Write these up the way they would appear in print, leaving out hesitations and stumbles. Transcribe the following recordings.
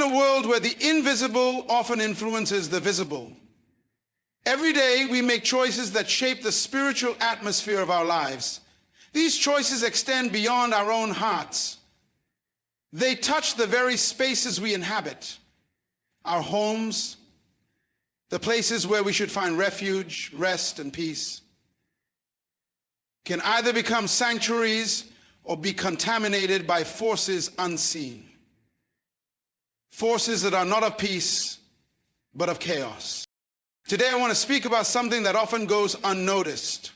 in a world where the invisible often influences the visible. Every day we make choices that shape the spiritual atmosphere of our lives. These choices extend beyond our own hearts. They touch the very spaces we inhabit, our homes, the places where we should find refuge, rest, and peace. Can either become sanctuaries or be contaminated by forces unseen. Forces that are not of peace, but of chaos. Today I want to speak about something that often goes unnoticed.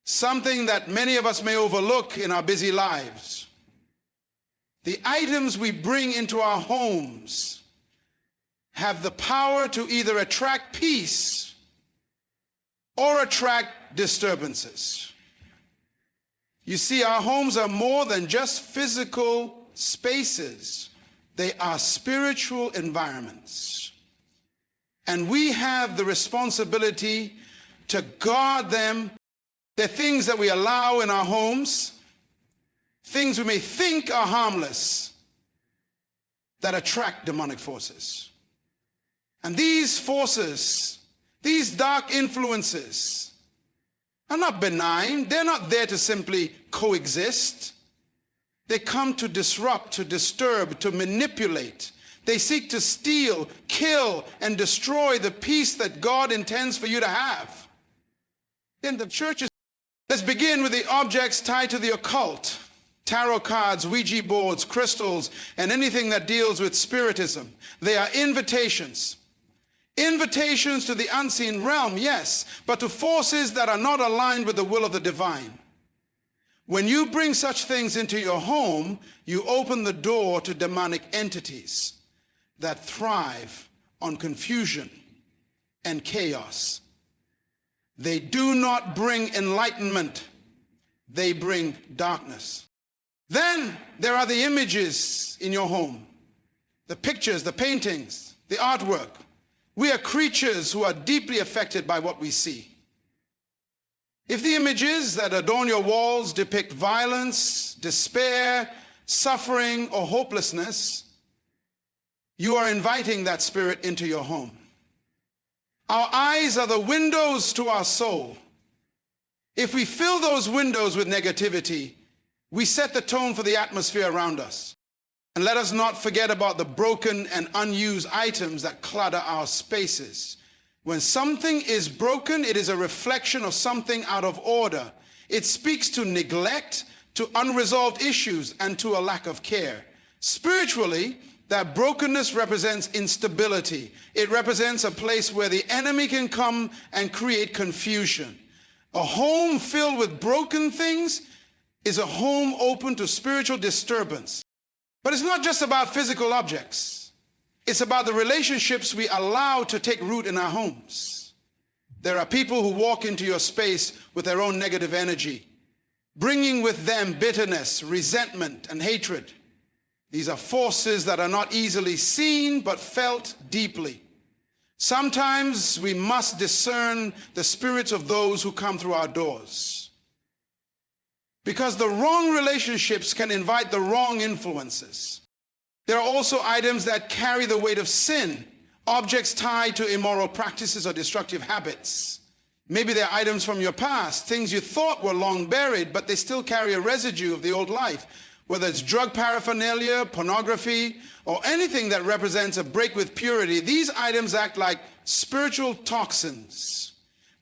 Something that many of us may overlook in our busy lives. The items we bring into our homes have the power to either attract peace or attract disturbances. You see, our homes are more than just physical spaces. They are spiritual environments. And we have the responsibility to guard them. They're things that we allow in our homes, things we may think are harmless, that attract demonic forces. And these forces, these dark influences, are not benign. They're not there to simply coexist. They come to disrupt, to disturb, to manipulate. They seek to steal, kill, and destroy the peace that God intends for you to have. In the churches, let's begin with the objects tied to the occult. Tarot cards, Ouija boards, crystals, and anything that deals with spiritism. They are invitations. Invitations to the unseen realm, yes, but to forces that are not aligned with the will of the divine. When you bring such things into your home, you open the door to demonic entities that thrive on confusion and chaos. They do not bring enlightenment. They bring darkness. Then there are the images in your home, the pictures, the paintings, the artwork. We are creatures who are deeply affected by what we see. If the images that adorn your walls depict violence, despair, suffering, or hopelessness, you are inviting that spirit into your home. Our eyes are the windows to our soul. If we fill those windows with negativity, we set the tone for the atmosphere around us. And let us not forget about the broken and unused items that clutter our spaces. When something is broken, it is a reflection of something out of order. It speaks to neglect, to unresolved issues, and to a lack of care. Spiritually, that brokenness represents instability. It represents a place where the enemy can come and create confusion. A home filled with broken things is a home open to spiritual disturbance. But it's not just about physical objects. It's about the relationships we allow to take root in our homes. There are people who walk into your space with their own negative energy, bringing with them bitterness, resentment, and hatred. These are forces that are not easily seen, but felt deeply. Sometimes we must discern the spirits of those who come through our doors. Because the wrong relationships can invite the wrong influences. There are also items that carry the weight of sin, objects tied to immoral practices or destructive habits. Maybe they're items from your past, things you thought were long buried, but they still carry a residue of the old life. Whether it's drug paraphernalia, pornography, or anything that represents a break with purity, these items act like spiritual toxins.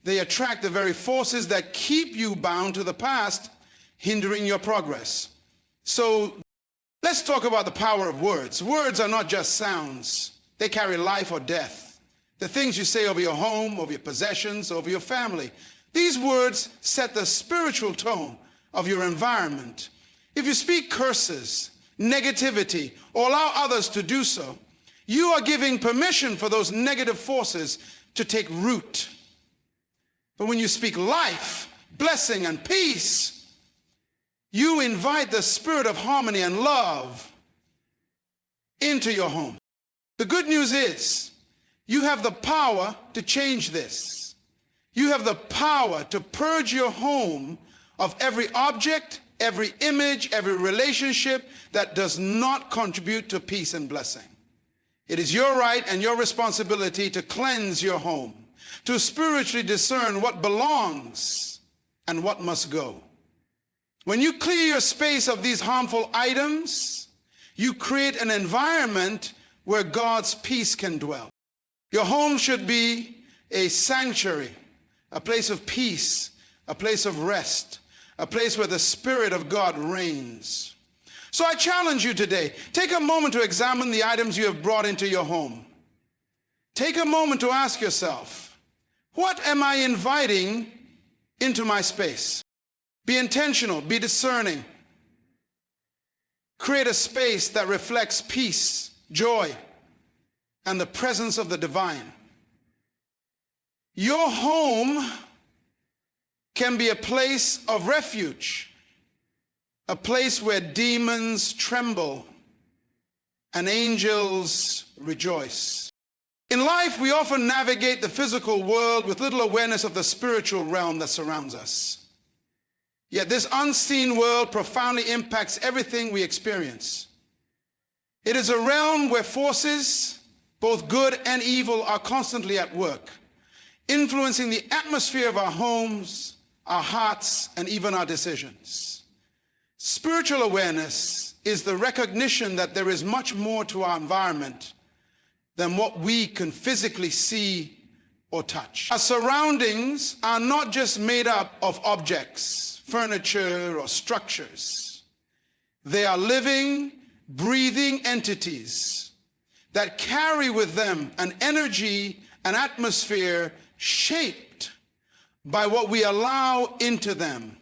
They attract the very forces that keep you bound to the past, hindering your progress. So let's talk about the power of words. Words are not just sounds. They carry life or death. The things you say over your home, over your possessions, over your family. These words set the spiritual tone of your environment. If you speak curses, negativity, or allow others to do so, you are giving permission for those negative forces to take root. But when you speak life, blessing, and peace, you invite the spirit of harmony and love into your home. The good news is, you have the power to change this. You have the power to purge your home of every object, every image, every relationship that does not contribute to peace and blessing. It is your right and your responsibility to cleanse your home, to spiritually discern what belongs and what must go. When you clear your space of these harmful items, you create an environment where God's peace can dwell. Your home should be a sanctuary, a place of peace, a place of rest, a place where the Spirit of God reigns. So I challenge you today, take a moment to examine the items you have brought into your home. Take a moment to ask yourself, what am I inviting into my space? Be intentional, be discerning. Create a space that reflects peace, joy, and the presence of the divine. Your home can be a place of refuge, a place where demons tremble and angels rejoice. In life, we often navigate the physical world with little awareness of the spiritual realm that surrounds us. Yet this unseen world profoundly impacts everything we experience. It is a realm where forces, both good and evil, are constantly at work, influencing the atmosphere of our homes, our hearts, and even our decisions. Spiritual awareness is the recognition that there is much more to our environment than what we can physically see or touch. Our surroundings are not just made up of objects, furniture, or structures. They are living, breathing entities that carry with them an energy, an atmosphere shaped by what we allow into them.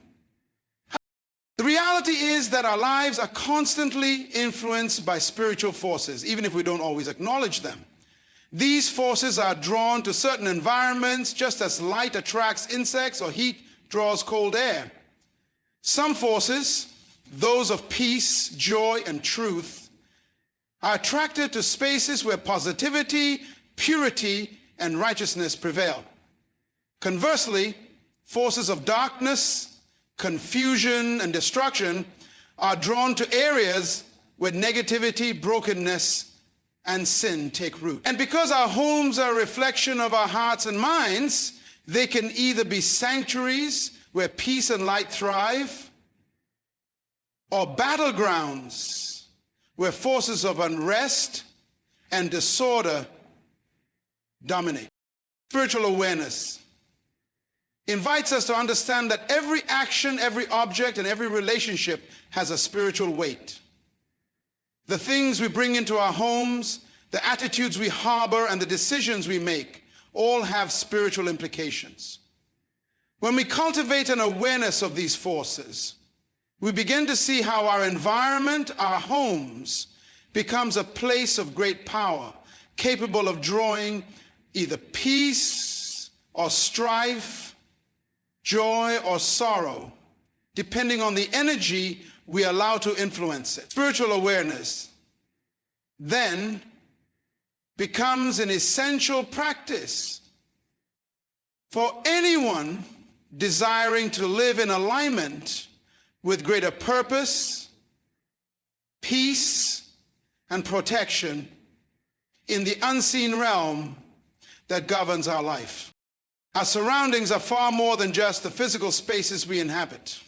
The reality is that our lives are constantly influenced by spiritual forces, even if we don't always acknowledge them. These forces are drawn to certain environments, just as light attracts insects or heat draws cold air. Some forces, those of peace, joy, and truth, are attracted to spaces where positivity, purity, and righteousness prevail. Conversely, forces of darkness, confusion, and destruction are drawn to areas where negativity, brokenness, and sin take root. And because our homes are a reflection of our hearts and minds, they can either be sanctuaries where peace and light thrive, or battlegrounds where forces of unrest and disorder dominate. Spiritual awareness invites us to understand that every action, every object, and every relationship has a spiritual weight. The things we bring into our homes, the attitudes we harbor, and the decisions we make all have spiritual implications. When we cultivate an awareness of these forces, we begin to see how our environment, our homes, becomes a place of great power, capable of drawing either peace or strife, joy or sorrow, depending on the energy we allow to influence it. Spiritual awareness then becomes an essential practice for anyone desiring to live in alignment with greater purpose, peace, and protection in the unseen realm that governs our life. Our surroundings are far more than just the physical spaces we inhabit.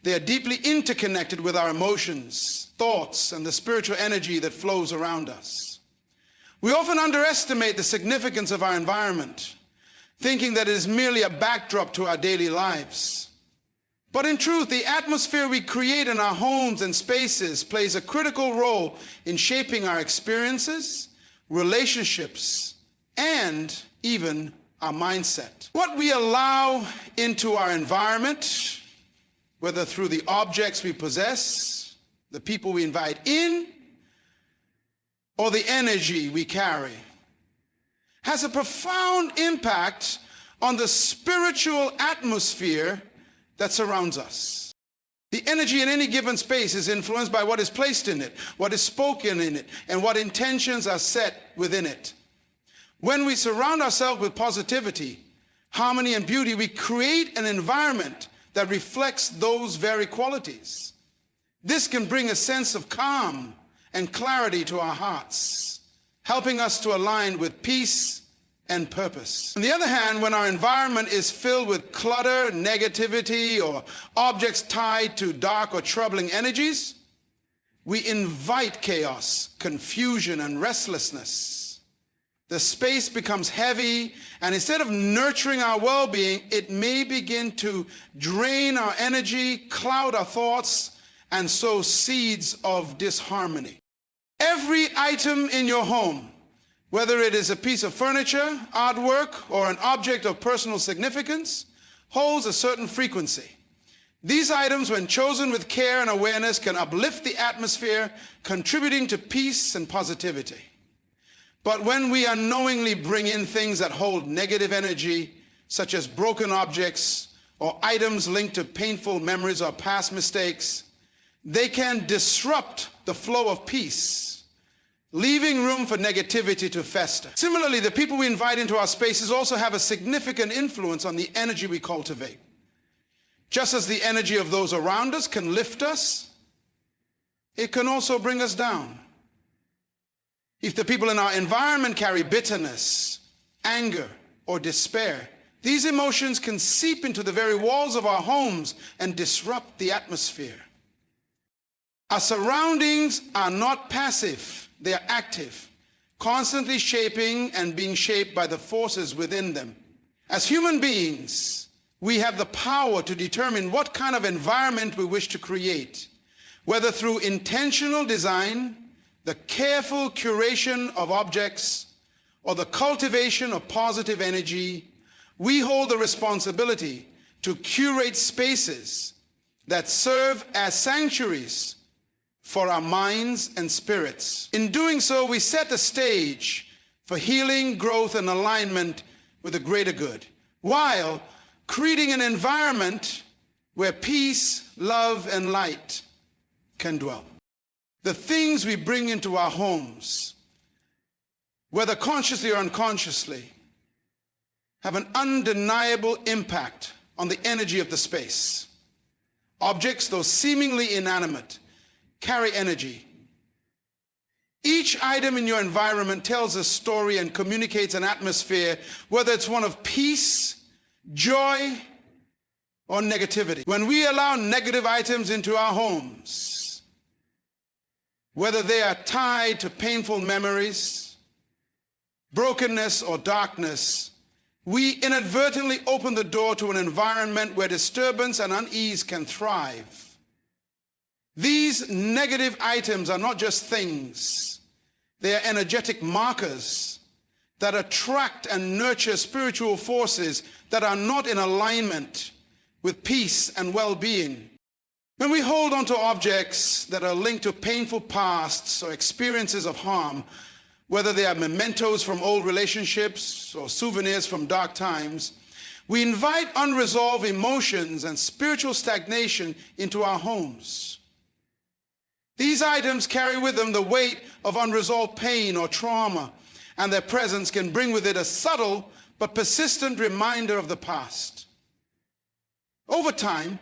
They are deeply interconnected with our emotions, thoughts, and the spiritual energy that flows around us. We often underestimate the significance of our environment, thinking that it is merely a backdrop to our daily lives. But in truth, the atmosphere we create in our homes and spaces plays a critical role in shaping our experiences, relationships, and even our mindset. What we allow into our environment, whether through the objects we possess, the people we invite in, or the energy we carry, has a profound impact on the spiritual atmosphere that surrounds us. The energy in any given space is influenced by what is placed in it, what is spoken in it, and what intentions are set within it. When we surround ourselves with positivity, harmony, and beauty, we create an environment that reflects those very qualities. This can bring a sense of calm and clarity to our hearts, helping us to align with peace and purpose. On the other hand, when our environment is filled with clutter, negativity, or objects tied to dark or troubling energies, we invite chaos, confusion, and restlessness. The space becomes heavy, and instead of nurturing our well-being, it may begin to drain our energy, cloud our thoughts, and sow seeds of disharmony. Every item in your home, whether it is a piece of furniture, artwork, or an object of personal significance, holds a certain frequency. These items, when chosen with care and awareness, can uplift the atmosphere, contributing to peace and positivity. But when we unknowingly bring in things that hold negative energy, such as broken objects or items linked to painful memories or past mistakes, they can disrupt the flow of peace, leaving room for negativity to fester. Similarly, the people we invite into our spaces also have a significant influence on the energy we cultivate. Just as the energy of those around us can lift us, it can also bring us down. If the people in our environment carry bitterness, anger, or despair, these emotions can seep into the very walls of our homes and disrupt the atmosphere. Our surroundings are not passive, they are active, constantly shaping and being shaped by the forces within them. As human beings, we have the power to determine what kind of environment we wish to create, whether through intentional design, the careful curation of objects, or the cultivation of positive energy. We hold the responsibility to curate spaces that serve as sanctuaries for our minds and spirits. In doing so, we set the stage for healing, growth, and alignment with the greater good, while creating an environment where peace, love, and light can dwell. The things we bring into our homes, whether consciously or unconsciously, have an undeniable impact on the energy of the space. Objects, though seemingly inanimate, carry energy. Each item in your environment tells a story and communicates an atmosphere, whether it's one of peace, joy, or negativity. When we allow negative items into our homes, whether they are tied to painful memories, brokenness, or darkness, we inadvertently open the door to an environment where disturbance and unease can thrive. These negative items are not just things, they are energetic markers that attract and nurture spiritual forces that are not in alignment with peace and well-being. When we hold on to objects that are linked to painful pasts or experiences of harm, whether they are mementos from old relationships or souvenirs from dark times, we invite unresolved emotions and spiritual stagnation into our homes. These items carry with them the weight of unresolved pain or trauma, and their presence can bring with it a subtle but persistent reminder of the past. Over time,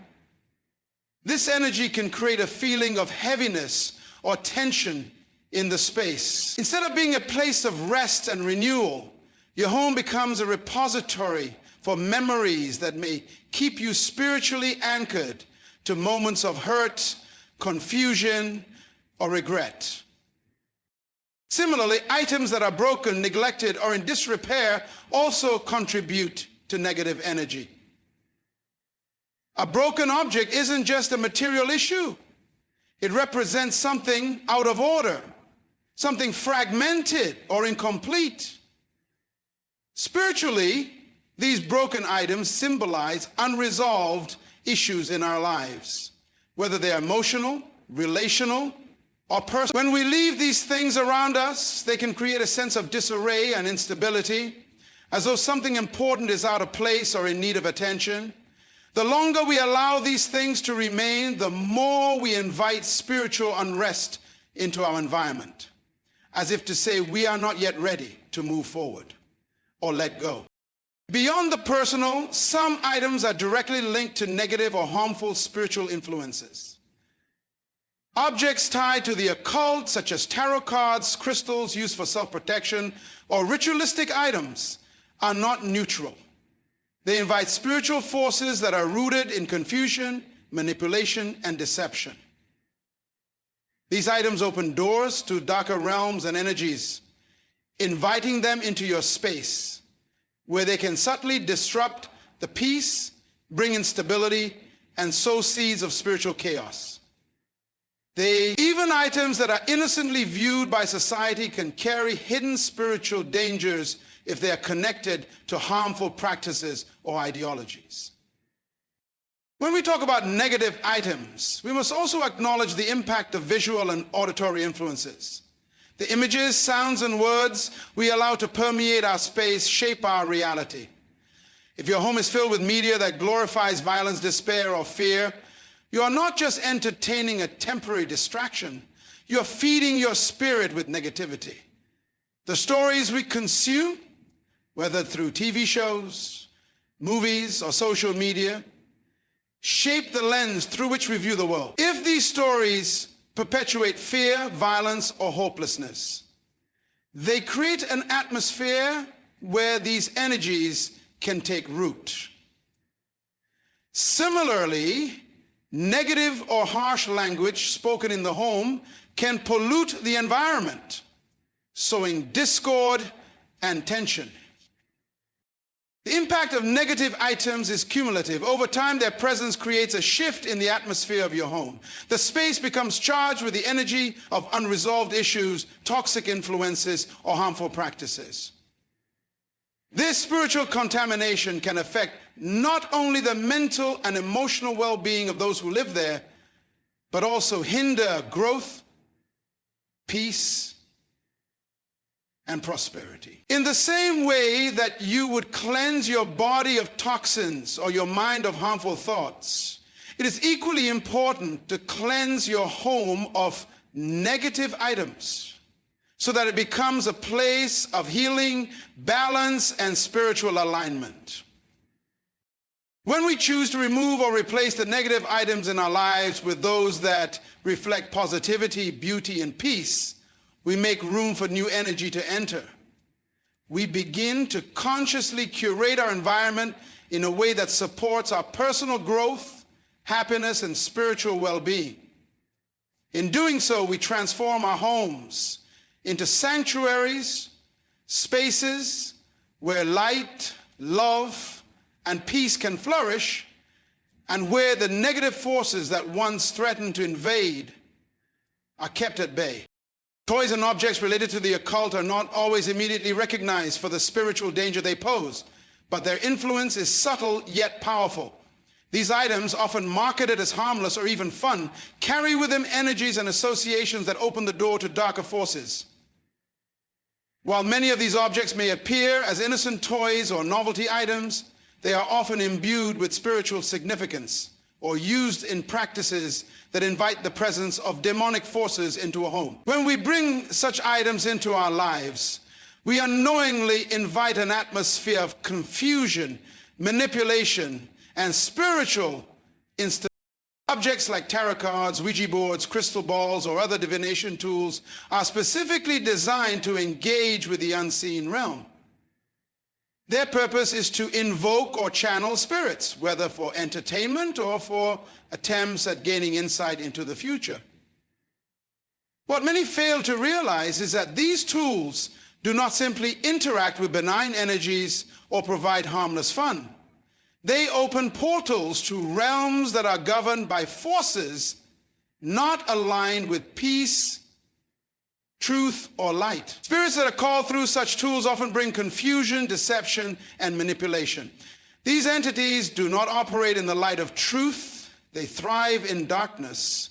this energy can create a feeling of heaviness or tension in the space. Instead of being a place of rest and renewal, your home becomes a repository for memories that may keep you spiritually anchored to moments of hurt, confusion, or regret. Similarly, items that are broken, neglected, or in disrepair also contribute to negative energy. A broken object isn't just a material issue. It represents something out of order, something fragmented or incomplete. Spiritually, these broken items symbolize unresolved issues in our lives, whether they're emotional, relational, or personal. When we leave these things around us, they can create a sense of disarray and instability, as though something important is out of place or in need of attention. The longer we allow these things to remain, the more we invite spiritual unrest into our environment, as if to say we are not yet ready to move forward or let go. Beyond the personal, some items are directly linked to negative or harmful spiritual influences. Objects tied to the occult, such as tarot cards, crystals used for self-protection, or ritualistic items, are not neutral. They invite spiritual forces that are rooted in confusion, manipulation, and deception. These items open doors to darker realms and energies, inviting them into your space, where they can subtly disrupt the peace, bring instability, and sow seeds of spiritual chaos. Even items that are innocently viewed by society can carry hidden spiritual dangers if they are connected to harmful practices or ideologies. When we talk about negative items, we must also acknowledge the impact of visual and auditory influences. The images, sounds, and words we allow to permeate our space shape our reality. If your home is filled with media that glorifies violence, despair, or fear, you are not just entertaining a temporary distraction, you are feeding your spirit with negativity. The stories we consume, whether through TV shows, movies, or social media, shape the lens through which we view the world. If these stories perpetuate fear, violence, or hopelessness, they create an atmosphere where these energies can take root. Similarly, negative or harsh language spoken in the home can pollute the environment, sowing discord and tension. The impact of negative items is cumulative. Over time, their presence creates a shift in the atmosphere of your home. The space becomes charged with the energy of unresolved issues, toxic influences, or harmful practices. This spiritual contamination can affect not only the mental and emotional well-being of those who live there, but also hinder growth, peace, and prosperity. In the same way that you would cleanse your body of toxins or your mind of harmful thoughts, it is equally important to cleanse your home of negative items so that it becomes a place of healing, balance, and spiritual alignment. When we choose to remove or replace the negative items in our lives with those that reflect positivity, beauty, and peace, we make room for new energy to enter. We begin to consciously curate our environment in a way that supports our personal growth, happiness, and spiritual well-being. In doing so, we transform our homes into sanctuaries, spaces where light, love, and peace can flourish, and where the negative forces that once threatened to invade are kept at bay. Toys and objects related to the occult are not always immediately recognized for the spiritual danger they pose, but their influence is subtle yet powerful. These items, often marketed as harmless or even fun, carry with them energies and associations that open the door to darker forces. While many of these objects may appear as innocent toys or novelty items, they are often imbued with spiritual significance or used in practices that invite the presence of demonic forces into a home. When we bring such items into our lives, we unknowingly invite an atmosphere of confusion, manipulation, and spiritual instability. Objects like tarot cards, Ouija boards, crystal balls, or other divination tools are specifically designed to engage with the unseen realm. Their purpose is to invoke or channel spirits, whether for entertainment or for attempts at gaining insight into the future. What many fail to realize is that these tools do not simply interact with benign energies or provide harmless fun. They open portals to realms that are governed by forces not aligned with peace, truth, or light. Spirits that are called through such tools often bring confusion, deception, and manipulation. These entities do not operate in the light of truth. They thrive in darkness,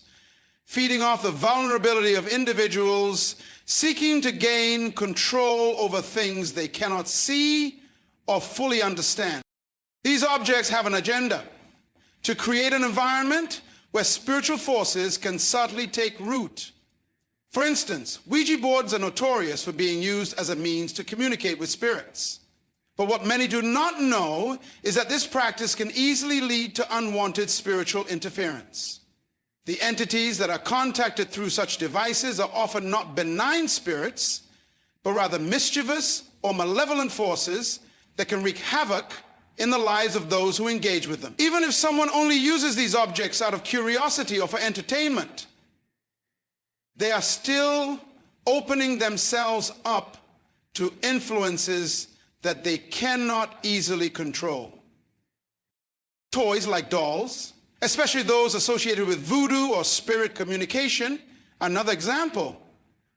feeding off the vulnerability of individuals seeking to gain control over things they cannot see or fully understand. These objects have an agenda: to create an environment where spiritual forces can subtly take root. For instance, Ouija boards are notorious for being used as a means to communicate with spirits. But what many do not know is that this practice can easily lead to unwanted spiritual interference. The entities that are contacted through such devices are often not benign spirits, but rather mischievous or malevolent forces that can wreak havoc in the lives of those who engage with them. Even if someone only uses these objects out of curiosity or for entertainment, they are still opening themselves up to influences that they cannot easily control. Toys like dolls, especially those associated with voodoo or spirit communication, another example.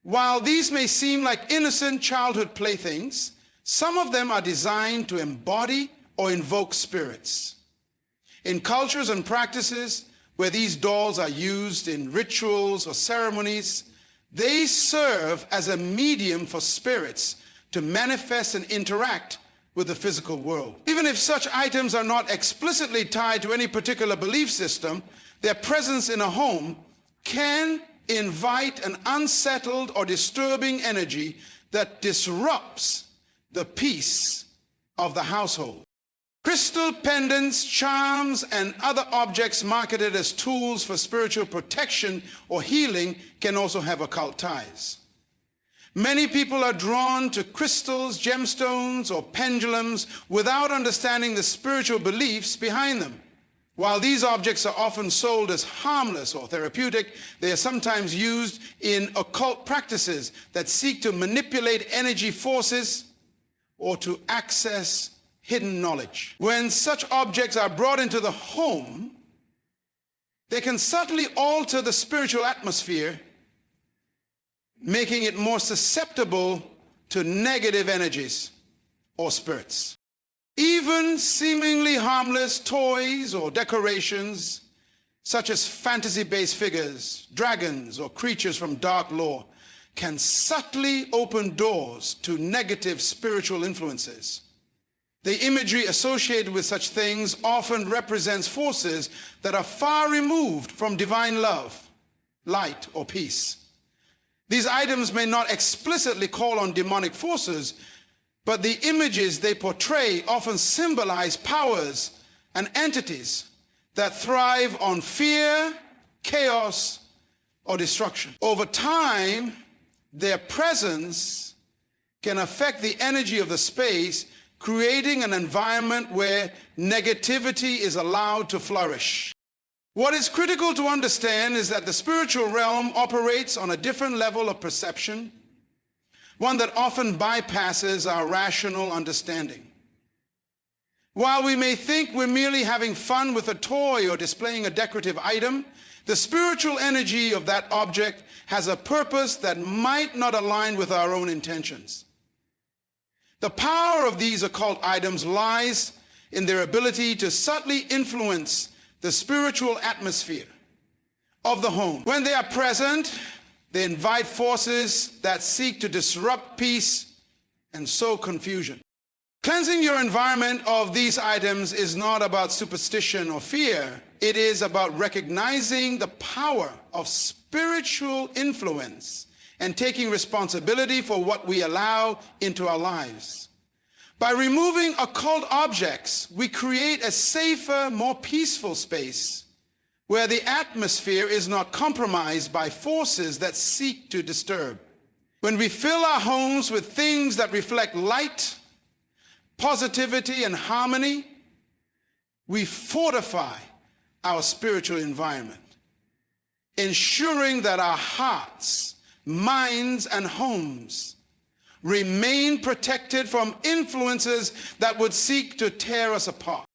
While these may seem like innocent childhood playthings, some of them are designed to embody or invoke spirits. In cultures and practices where these dolls are used in rituals or ceremonies, they serve as a medium for spirits to manifest and interact with the physical world. Even if such items are not explicitly tied to any particular belief system, their presence in a home can invite an unsettled or disturbing energy that disrupts the peace of the household. Crystal pendants, charms, and other objects marketed as tools for spiritual protection or healing can also have occult ties. Many people are drawn to crystals, gemstones, or pendulums without understanding the spiritual beliefs behind them. While these objects are often sold as harmless or therapeutic, they are sometimes used in occult practices that seek to manipulate energy forces or to access hidden knowledge. When such objects are brought into the home, they can subtly alter the spiritual atmosphere, making it more susceptible to negative energies or spirits. Even seemingly harmless toys or decorations, such as fantasy-based figures, dragons, or creatures from dark lore, can subtly open doors to negative spiritual influences. The imagery associated with such things often represents forces that are far removed from divine love, light, or peace. These items may not explicitly call on demonic forces, but the images they portray often symbolize powers and entities that thrive on fear, chaos, or destruction. Over time, their presence can affect the energy of the space, creating an environment where negativity is allowed to flourish. What is critical to understand is that the spiritual realm operates on a different level of perception, one that often bypasses our rational understanding. While we may think we're merely having fun with a toy or displaying a decorative item, the spiritual energy of that object has a purpose that might not align with our own intentions. The power of these occult items lies in their ability to subtly influence the spiritual atmosphere of the home. When they are present, they invite forces that seek to disrupt peace and sow confusion. Cleansing your environment of these items is not about superstition or fear. It is about recognizing the power of spiritual influence and taking responsibility for what we allow into our lives. By removing occult objects, we create a safer, more peaceful space where the atmosphere is not compromised by forces that seek to disturb. When we fill our homes with things that reflect light, positivity, and harmony, we fortify our spiritual environment, ensuring that our hearts, minds, and homes remain protected from influences that would seek to tear us apart.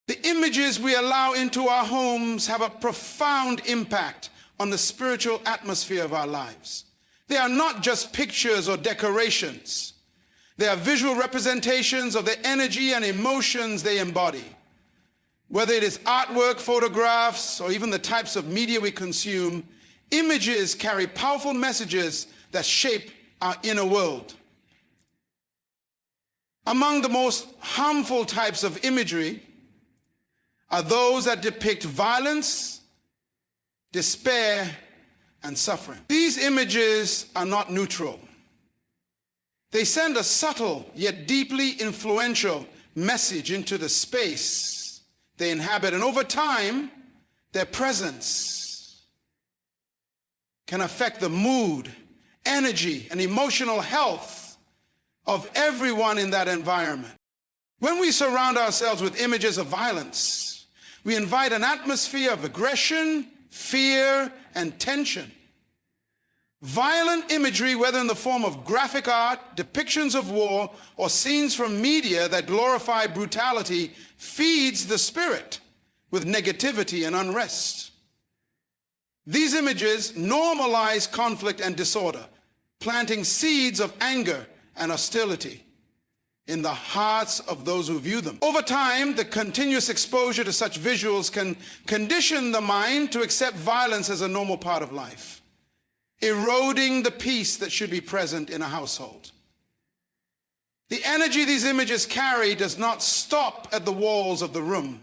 The images we allow into our homes have a profound impact on the spiritual atmosphere of our lives. They are not just pictures or decorations. They are visual representations of the energy and emotions they embody. Whether it is artwork, photographs, or even the types of media we consume, images carry powerful messages that shape our inner world. Among the most harmful types of imagery are those that depict violence, despair, and suffering. These images are not neutral. They send a subtle yet deeply influential message into the space they inhabit, and over time, their presence can affect the mood, energy, and emotional health of everyone in that environment. When we surround ourselves with images of violence, we invite an atmosphere of aggression, fear, and tension. Violent imagery, whether in the form of graphic art, depictions of war, or scenes from media that glorify brutality, feeds the spirit with negativity and unrest. These images normalize conflict and disorder, planting seeds of anger and hostility in the hearts of those who view them. Over time, the continuous exposure to such visuals can condition the mind to accept violence as a normal part of life, eroding the peace that should be present in a household. The energy these images carry does not stop at the walls of the room.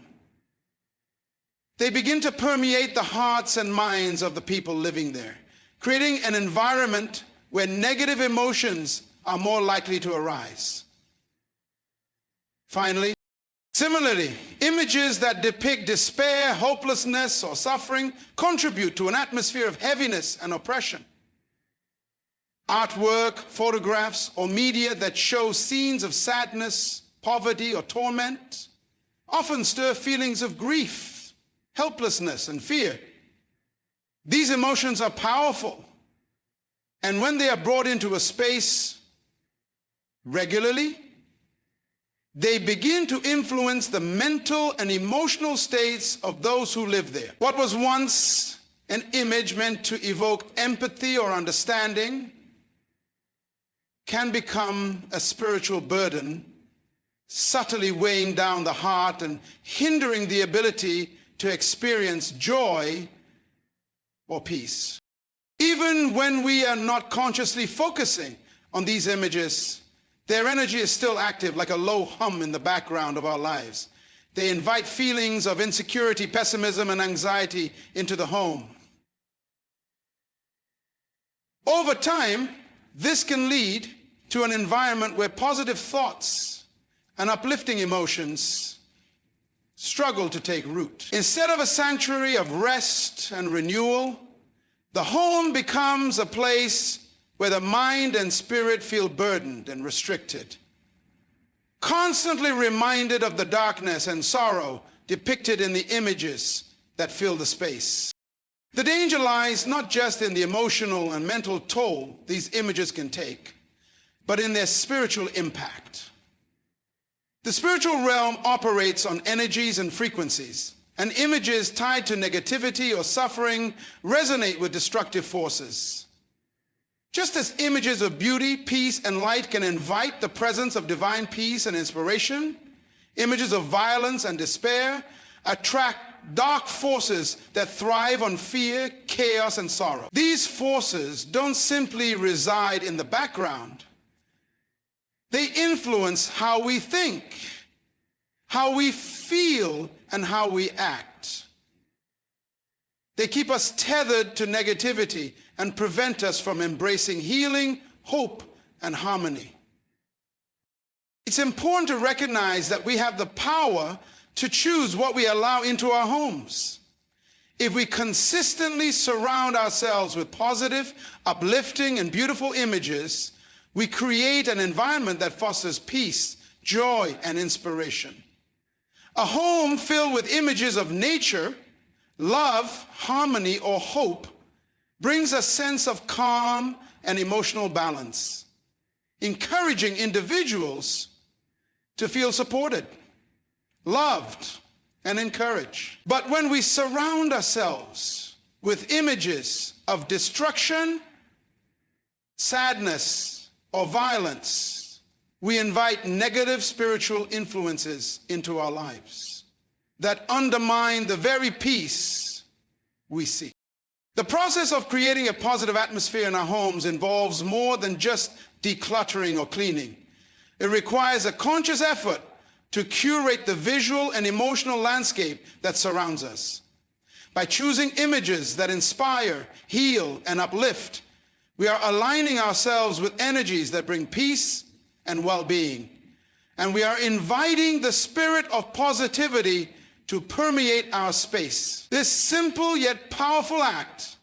They begin to permeate the hearts and minds of the people living there, creating an environment where negative emotions are more likely to arise. Finally, similarly, images that depict despair, hopelessness, or suffering contribute to an atmosphere of heaviness and oppression. Artwork, photographs, or media that show scenes of sadness, poverty, or torment often stir feelings of grief, helplessness, and fear. These emotions are powerful, and when they are brought into a space regularly, they begin to influence the mental and emotional states of those who live there. What was once an image meant to evoke empathy or understanding can become a spiritual burden, subtly weighing down the heart and hindering the ability to experience joy or peace. Even when we are not consciously focusing on these images, their energy is still active, like a low hum in the background of our lives. They invite feelings of insecurity, pessimism, and anxiety into the home. Over time, this can lead to an environment where positive thoughts and uplifting emotions struggle to take root. Instead of a sanctuary of rest and renewal, the home becomes a place where the mind and spirit feel burdened and restricted, constantly reminded of the darkness and sorrow depicted in the images that fill the space. The danger lies not just in the emotional and mental toll these images can take, but in their spiritual impact. The spiritual realm operates on energies and frequencies, and images tied to negativity or suffering resonate with destructive forces. Just as images of beauty, peace, and light can invite the presence of divine peace and inspiration, images of violence and despair attract dark forces that thrive on fear, chaos, and sorrow. These forces don't simply reside in the background. They influence how we think, how we feel, and how we act. They keep us tethered to negativity and prevent us from embracing healing, hope, and harmony. It's important to recognize that we have the power to choose what we allow into our homes. If we consistently surround ourselves with positive, uplifting, and beautiful images, we create an environment that fosters peace, joy, and inspiration. A home filled with images of nature, love, harmony, or hope brings a sense of calm and emotional balance, encouraging individuals to feel supported, loved, and encouraged. But when we surround ourselves with images of destruction, sadness, or violence, we invite negative spiritual influences into our lives that undermine the very peace we seek. The process of creating a positive atmosphere in our homes involves more than just decluttering or cleaning. It requires a conscious effort to curate the visual and emotional landscape that surrounds us. By choosing images that inspire, heal, and uplift, We are aligning ourselves with energies that bring peace and well-being. And we are inviting the spirit of positivity to permeate our space. This simple yet powerful act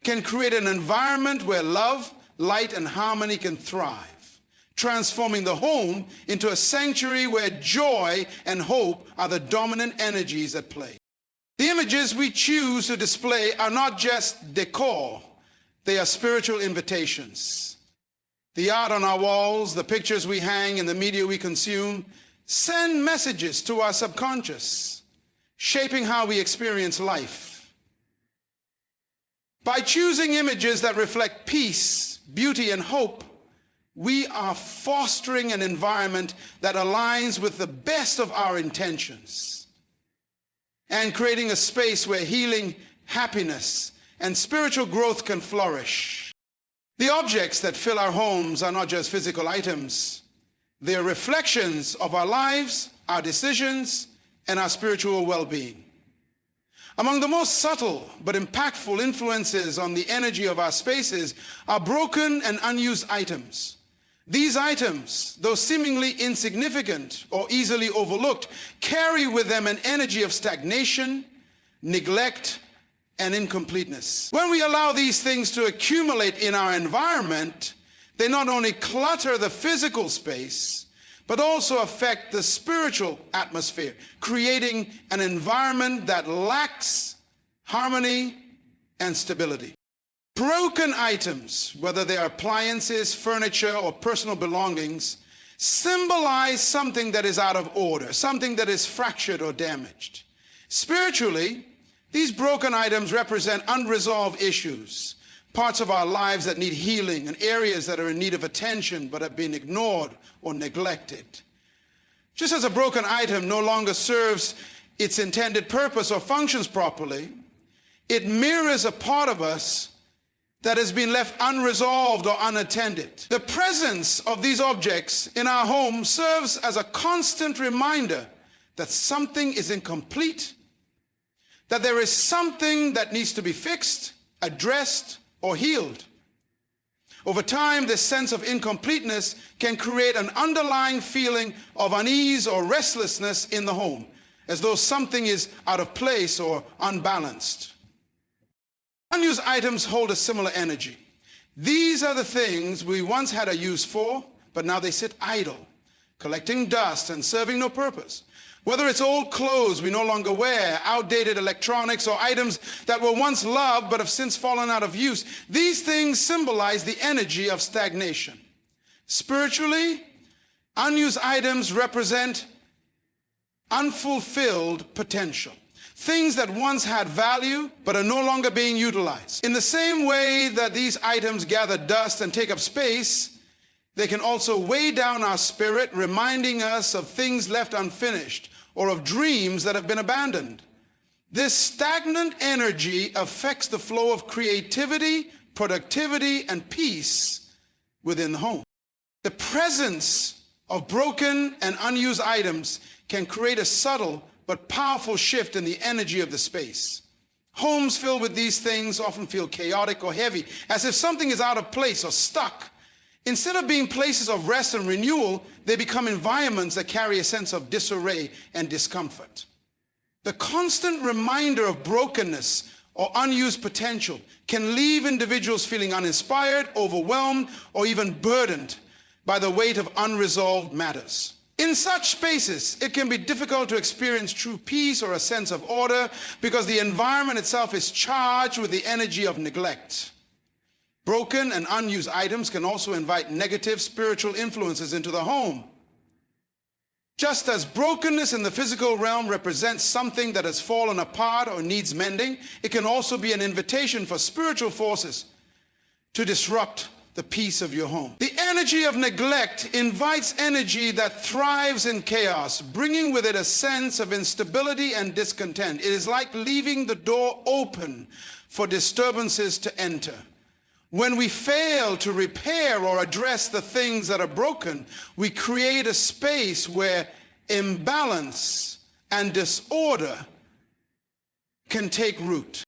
can create an environment where love, light, and harmony can thrive, transforming the home into a sanctuary where joy and hope are the dominant energies at play. The images we choose to display are not just decor, they are spiritual invitations. The art on our walls, the pictures we hang, and the media we consume send messages to our subconscious, shaping how we experience life. By choosing images that reflect peace, beauty, and hope, we are fostering an environment that aligns with the best of our intentions and creating a space where healing, happiness, and spiritual growth can flourish. The objects that fill our homes are not just physical items. They are reflections of our lives, our decisions, and our spiritual well-being. Among the most subtle but impactful influences on the energy of our spaces are broken and unused items. These items, though seemingly insignificant or easily overlooked, carry with them an energy of stagnation, neglect, and incompleteness. When we allow these things to accumulate in our environment, they not only clutter the physical space, but also affect the spiritual atmosphere, creating an environment that lacks harmony and stability. Broken items, whether they are appliances, furniture, or personal belongings, symbolize something that is out of order, something that is fractured or damaged. Spiritually, these broken items represent unresolved issues, parts of our lives that need healing, and areas that are in need of attention but have been ignored or neglected. Just as a broken item no longer serves its intended purpose or functions properly, it mirrors a part of us that has been left unresolved or unattended. The presence of these objects in our home serves as a constant reminder that something is incomplete, that there is something that needs to be fixed, addressed, or healed. Over time, this sense of incompleteness can create an underlying feeling of unease or restlessness in the home, as though something is out of place or unbalanced. Unused items hold a similar energy. These are the things we once had a use for, but now they sit idle, collecting dust and serving no purpose. Whether it's old clothes we no longer wear, outdated electronics, or items that were once loved but have since fallen out of use, these things symbolize the energy of stagnation. Spiritually, unused items represent unfulfilled potential. Things that once had value but are no longer being utilized. In the same way that these items gather dust and take up space, they can also weigh down our spirit, reminding us of things left unfinished or of dreams that have been abandoned. This stagnant energy affects the flow of creativity, productivity, and peace within the home. The presence of broken and unused items can create a subtle but powerful shift in the energy of the space. Homes filled with these things often feel chaotic or heavy, as if something is out of place or stuck. Instead of being places of rest and renewal, they become environments that carry a sense of disarray and discomfort. The constant reminder of brokenness or unused potential can leave individuals feeling uninspired, overwhelmed, or even burdened by the weight of unresolved matters. In such spaces, it can be difficult to experience true peace or a sense of order because the environment itself is charged with the energy of neglect. Broken and unused items can also invite negative spiritual influences into the home. Just as brokenness in the physical realm represents something that has fallen apart or needs mending, it can also be an invitation for spiritual forces to disrupt the peace of your home. The energy of neglect invites energy that thrives in chaos, bringing with it a sense of instability and discontent. It is like leaving the door open for disturbances to enter. When we fail to repair or address the things that are broken, we create a space where imbalance and disorder can take root.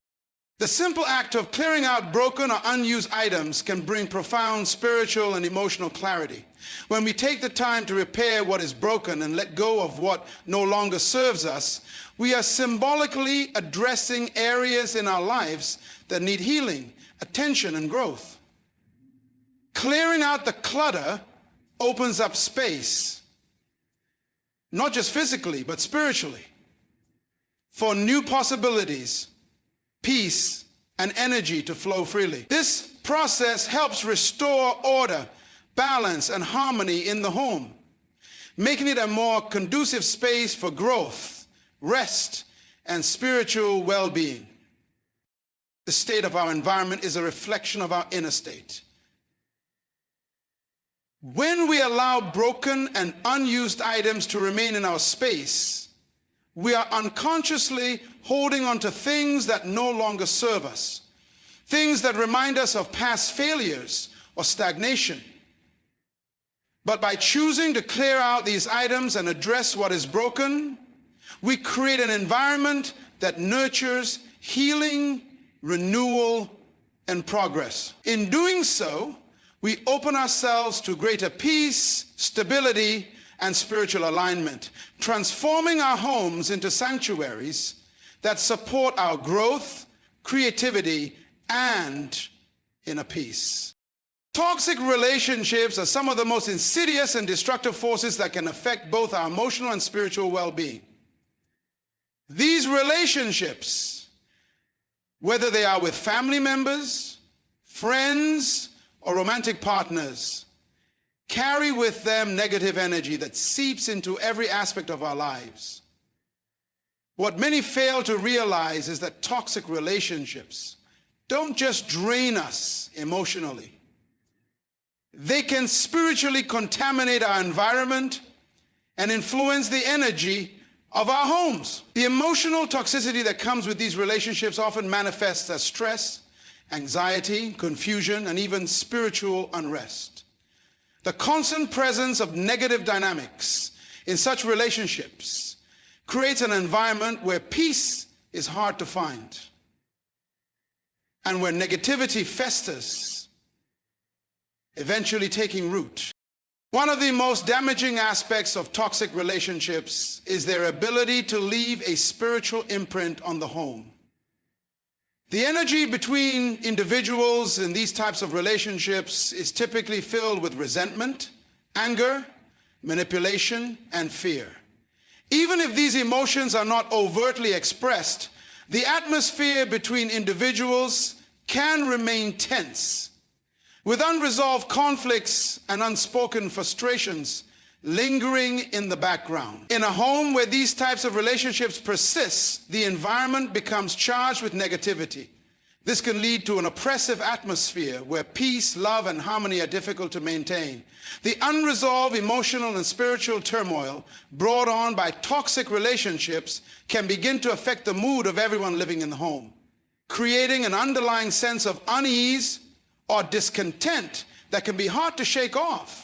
The simple act of clearing out broken or unused items can bring profound spiritual and emotional clarity. When we take the time to repair what is broken and let go of what no longer serves us, we are symbolically addressing areas in our lives that need healing, attention, and growth. Clearing out the clutter opens up space, not just physically, but spiritually, for new possibilities, peace, and energy to flow freely. This process helps restore order, balance, and harmony in the home, making it a more conducive space for growth, rest, and spiritual well-being. The state of our environment is a reflection of our inner state. When we allow broken and unused items to remain in our space, we are unconsciously holding on to things that no longer serve us, things that remind us of past failures or stagnation. But by choosing to clear out these items and address what is broken, we create an environment that nurtures healing, renewal, and progress. In doing so, we open ourselves to greater peace, stability, and spiritual alignment, transforming our homes into sanctuaries that support our growth, creativity, and inner peace. Toxic relationships are some of the most insidious and destructive forces that can affect both our emotional and spiritual well-being. These relationships, whether they are with family members, friends, or romantic partners, carry with them negative energy that seeps into every aspect of our lives. What many fail to realize is that toxic relationships don't just drain us emotionally. They can spiritually contaminate our environment and influence the energy of our homes. The emotional toxicity that comes with these relationships often manifests as stress, anxiety, confusion, and even spiritual unrest. The constant presence of negative dynamics in such relationships creates an environment where peace is hard to find and where negativity festers, eventually taking root. One of the most damaging aspects of toxic relationships is their ability to leave a spiritual imprint on the home. The energy between individuals in these types of relationships is typically filled with resentment, anger, manipulation, and fear. Even if these emotions are not overtly expressed, the atmosphere between individuals can remain tense, with unresolved conflicts and unspoken frustrations lingering in the background. In a home where these types of relationships persist, the environment becomes charged with negativity. This can lead to an oppressive atmosphere where peace, love, and harmony are difficult to maintain. The unresolved emotional and spiritual turmoil brought on by toxic relationships can begin to affect the mood of everyone living in the home, creating an underlying sense of unease or discontent that can be hard to shake off.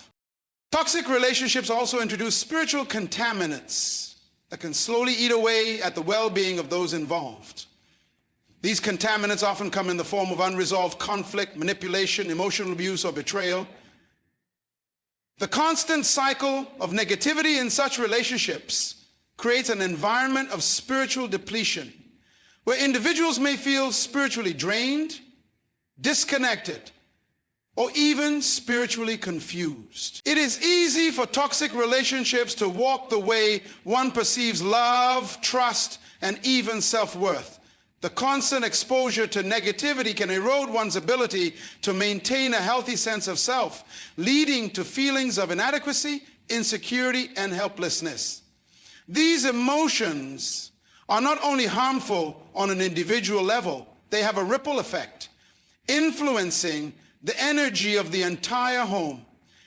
Toxic relationships also introduce spiritual contaminants that can slowly eat away at the well-being of those involved. These contaminants often come in the form of unresolved conflict, manipulation, emotional abuse, or betrayal. The constant cycle of negativity in such relationships creates an environment of spiritual depletion, where individuals may feel spiritually drained, disconnected, or even spiritually confused. It is easy for toxic relationships to walk the way one perceives love, trust, and even self-worth. The constant exposure to negativity can erode one's ability to maintain a healthy sense of self, leading to feelings of inadequacy, insecurity, and helplessness. These emotions are not only harmful on an individual level, they have a ripple effect, influencing the energy of the entire home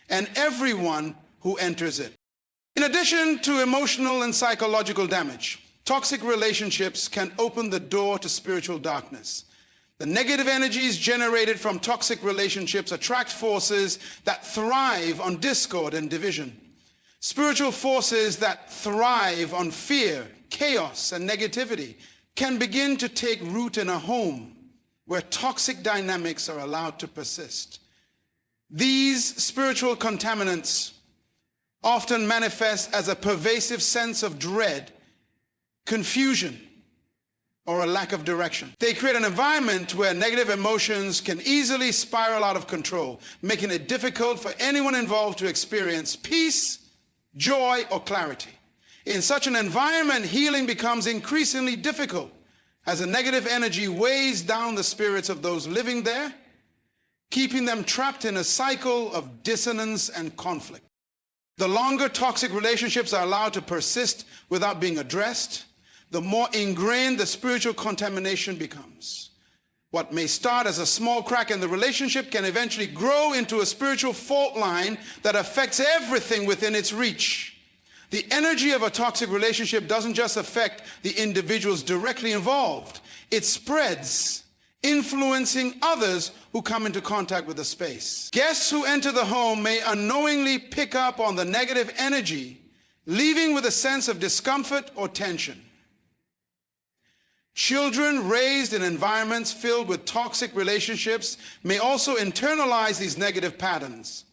and everyone who enters it. In addition to emotional and psychological damage, toxic relationships can open the door to spiritual darkness. The negative energies generated from toxic relationships attract forces that thrive on discord and division. Spiritual forces that thrive on fear, chaos, and negativity can begin to take root in a home, where toxic dynamics are allowed to persist. These spiritual contaminants often manifest as a pervasive sense of dread, confusion, or a lack of direction. They create an environment where negative emotions can easily spiral out of control, making it difficult for anyone involved to experience peace, joy, or clarity. In such an environment, healing becomes increasingly difficult as a negative energy weighs down the spirits of those living there, keeping them trapped in a cycle of dissonance and conflict. The longer toxic relationships are allowed to persist without being addressed, the more ingrained the spiritual contamination becomes. What may start as a small crack in the relationship can eventually grow into a spiritual fault line that affects everything within its reach. The energy of a toxic relationship doesn't just affect the individuals directly involved. It spreads, influencing others who come into contact with the space. Guests who enter the home may unknowingly pick up on the negative energy, leaving with a sense of discomfort or tension. Children raised in environments filled with toxic relationships may also internalize these negative patterns,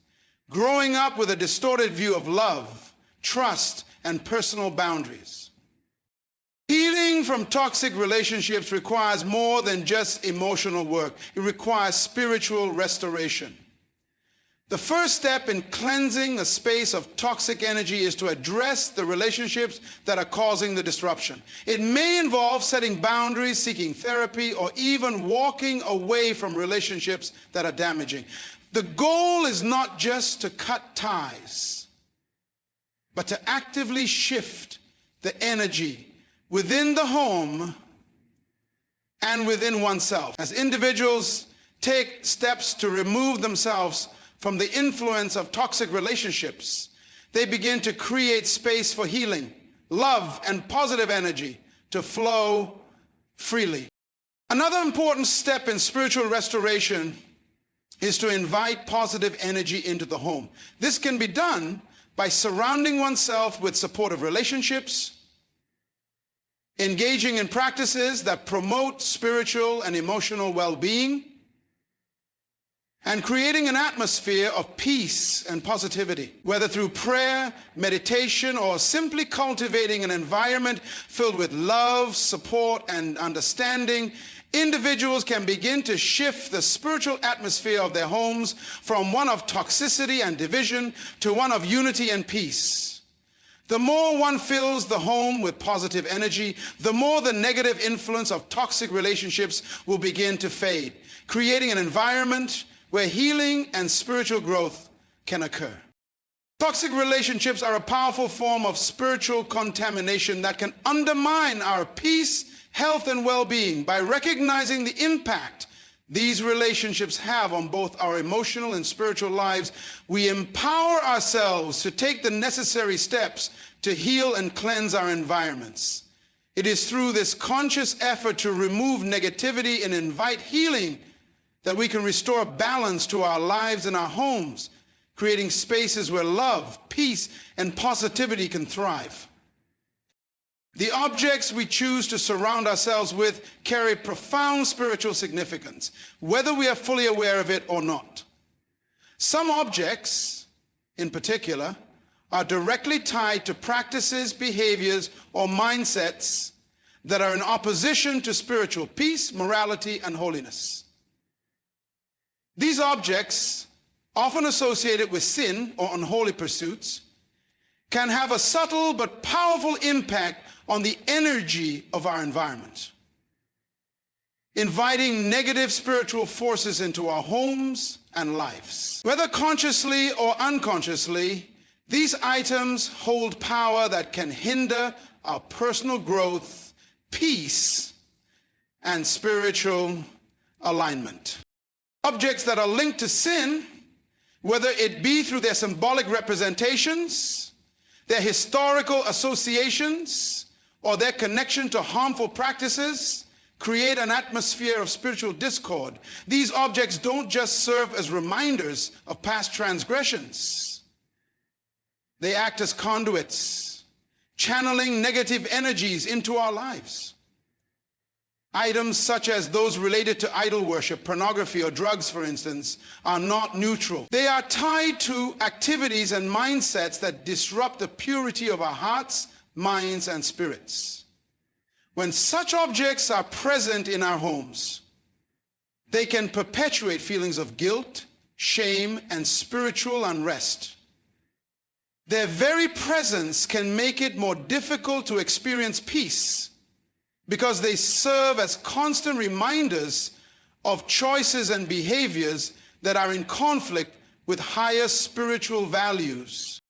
growing up with a distorted view of love, trust, and personal boundaries. Healing from toxic relationships requires more than just emotional work. It requires spiritual restoration. The first step in cleansing a space of toxic energy is to address the relationships that are causing the disruption. It may involve setting boundaries, seeking therapy, or even walking away from relationships that are damaging. The goal is not just to cut ties, but to actively shift the energy within the home and within oneself. As individuals take steps to remove themselves from the influence of toxic relationships, they begin to create space for healing, love, and positive energy to flow freely. Another important step in spiritual restoration is to invite positive energy into the home. This can be done by surrounding oneself with supportive relationships, engaging in practices that promote spiritual and emotional well-being, and creating an atmosphere of peace and positivity. Whether through prayer, meditation, or simply cultivating an environment filled with love, support, and understanding, individuals can begin to shift the spiritual atmosphere of their homes from one of toxicity and division to one of unity and peace. The more one fills the home with positive energy, the more the negative influence of toxic relationships will begin to fade, creating an environment where healing and spiritual growth can occur. Toxic relationships are a powerful form of spiritual contamination that can undermine our peace, health, and well-being. By recognizing the impact these relationships have on both our emotional and spiritual lives, we empower ourselves to take the necessary steps to heal and cleanse our environments. It is through this conscious effort to remove negativity and invite healing that we can restore balance to our lives and our homes, creating spaces where love, peace, and positivity can thrive. The objects we choose to surround ourselves with carry profound spiritual significance, whether we are fully aware of it or not. Some objects, in particular, are directly tied to practices, behaviors, or mindsets that are in opposition to spiritual peace, morality, and holiness. These objects, often associated with sin or unholy pursuits, can have a subtle but powerful impact on the energy of our environment, inviting negative spiritual forces into our homes and lives. Whether consciously or unconsciously, these items hold power that can hinder our personal growth, peace, and spiritual alignment. Objects that are linked to sin, whether it be through their symbolic representations, their historical associations, or their connection to harmful practices, create an atmosphere of spiritual discord. These objects don't just serve as reminders of past transgressions. They act as conduits, channeling negative energies into our lives. Items such as those related to idol worship, pornography, or drugs, for instance, are not neutral. They are tied to activities and mindsets that disrupt the purity of our hearts, minds, and spirits. When such objects are present in our homes, they can perpetuate feelings of guilt, shame, and spiritual unrest. Their very presence can make it more difficult to experience peace, because they serve as constant reminders of choices and behaviors that are in conflict with higher spiritual values.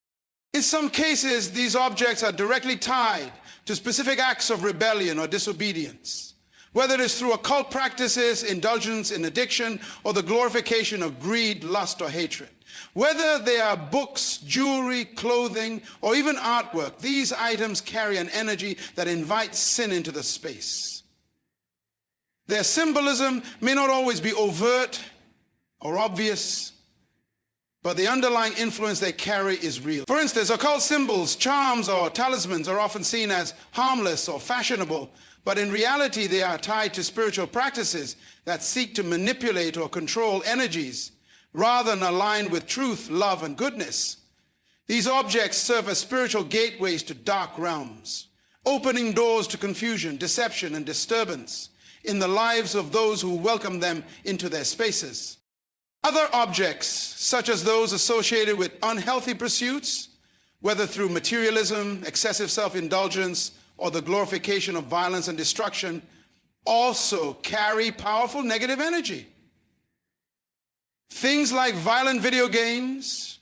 In some cases, these objects are directly tied to specific acts of rebellion or disobedience, whether it is through occult practices, indulgence in addiction, or the glorification of greed, lust, or hatred. Whether they are books, jewelry, clothing, or even artwork, these items carry an energy that invites sin into the space. Their symbolism may not always be overt or obvious, but the underlying influence they carry is real. For instance, occult symbols, charms, or talismans are often seen as harmless or fashionable, but in reality they are tied to spiritual practices that seek to manipulate or control energies rather than aligned with truth, love, and goodness. These objects serve as spiritual gateways to dark realms, opening doors to confusion, deception, and disturbance in the lives of those who welcome them into their spaces. Other objects, such as those associated with unhealthy pursuits, whether through materialism, excessive self-indulgence, or the glorification of violence and destruction, also carry powerful negative energy. Things like violent video games,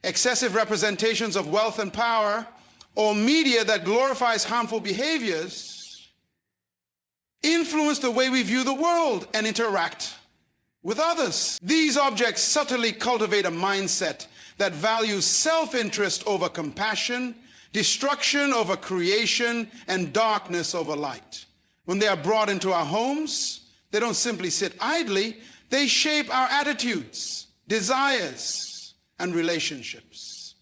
excessive representations of wealth and power, or media that glorifies harmful behaviors influence the way we view the world and interact with others. These objects subtly cultivate a mindset that values self-interest over compassion, destruction over creation, and darkness over light. When they are brought into our homes, they don't simply sit idly. They shape our attitudes, desires, and relationships.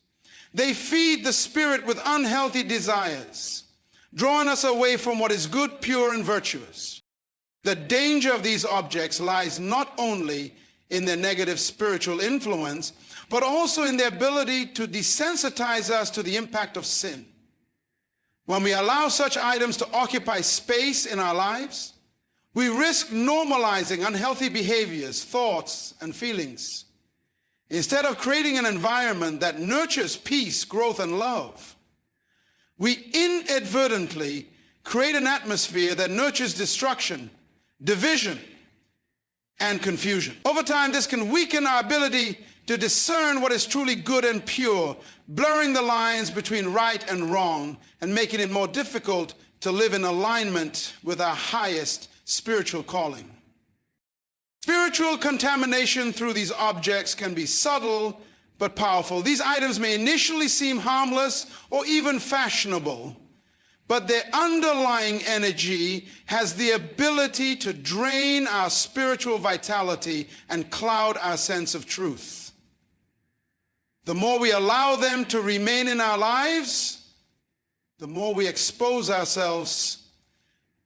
They feed the spirit with unhealthy desires, drawing us away from what is good, pure, and virtuous. The danger of these objects lies not only in their negative spiritual influence, but also in their ability to desensitize us to the impact of sin. When we allow such items to occupy space in our lives, we risk normalizing unhealthy behaviors, thoughts, and feelings. Instead of creating an environment that nurtures peace, growth, and love, we inadvertently create an atmosphere that nurtures destruction, division, and confusion. Over time, this can weaken our ability to discern what is truly good and pure, blurring the lines between right and wrong, and making it more difficult to live in alignment with our highest spiritual calling. Spiritual contamination through these objects can be subtle but powerful. These items may initially seem harmless or even fashionable, but their underlying energy has the ability to drain our spiritual vitality and cloud our sense of truth. The more we allow them to remain in our lives, the more we expose ourselves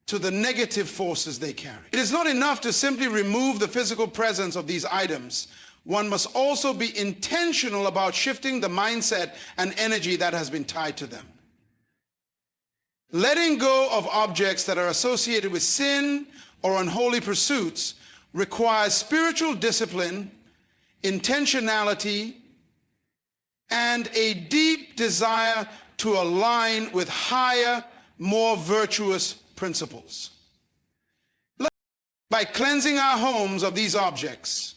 to the negative forces they carry. It is not enough to simply remove the physical presence of these items. One must also be intentional about shifting the mindset and energy that has been tied to them. Letting go of objects that are associated with sin or unholy pursuits requires spiritual discipline, intentionality, and a deep desire to align with higher, more virtuous principles. By cleansing our homes of these objects,